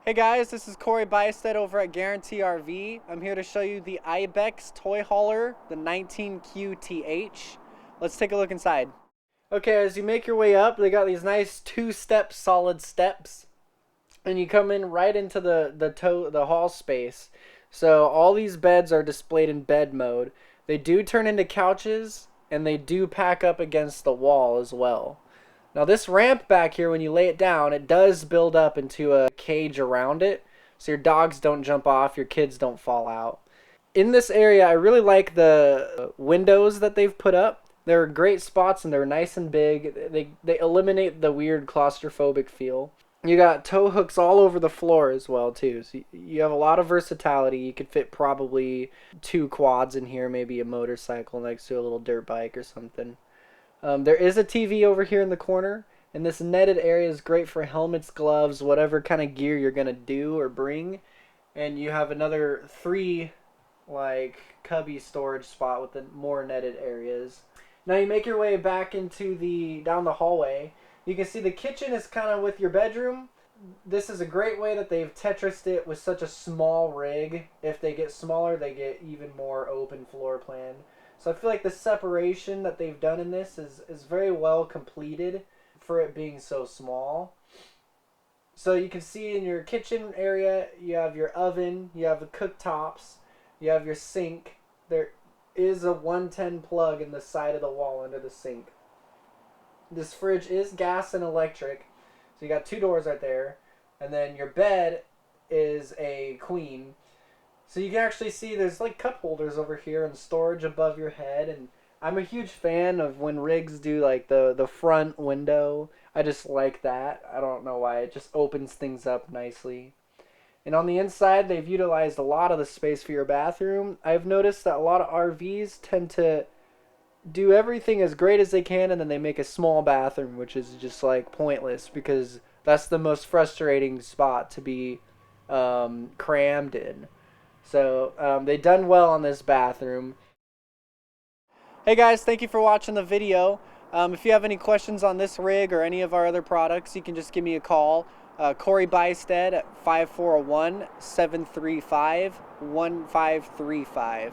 Hey guys, this is Corey.Buystedt over at Guarantee RV. I'm here to show you the Ibex Toy Hauler, the 19 QTH. Let's take a look inside. Okay, as you make your way up, they got these nice two-step solid steps. And you come in right into the hall space. So all these beds are displayed in bed mode. They do turn into couches, and they do pack up against the wall as well. Now this ramp back here, when you lay it down, it does build up into a cage around it, so your dogs don't jump off, your kids don't fall out. In this area, I really like the windows that they've put up. They're great spots and they're nice and big. They eliminate the weird claustrophobic feel. You got tow hooks all over the floor as well too, so you have a lot of versatility. You could fit probably 2 quads in here, maybe a motorcycle next to a little dirt bike or something. There is a TV over here in the corner, and this netted area is great for helmets, gloves, whatever kind of gear you're going to do or bring. And you have another 3 cubby storage spot with the more netted areas. Now you make your way back into down the hallway. You can see the kitchen is kind of with your bedroom. This is a great way that they've Tetrised it with such a small rig. If they get smaller, they get even more open floor plan. So I feel like the separation that they've done in this is very well completed for it being so small. So you can see in your kitchen area, you have your oven, you have the cooktops, you have your sink. There is a 110 plug in the side of the wall under the sink. This fridge is gas and electric, so you got 2 doors right there. And then your bed is a queen. So you can actually see there's like cup holders over here and storage above your head. And I'm a huge fan of when rigs do like the front window. I just like that. I don't know why. It just opens things up nicely. And on the inside, they've utilized a lot of the space for your bathroom. I've noticed that a lot of RVs tend to do everything as great as they can, and then they make a small bathroom, which is just like pointless, because that's the most frustrating spot to be crammed in. So they done well on this bathroom. Hey guys, thank you for watching the video. If you have any questions on this rig or any of our other products, you can just give me a call. Corey.Buystedt at 541-735-1535.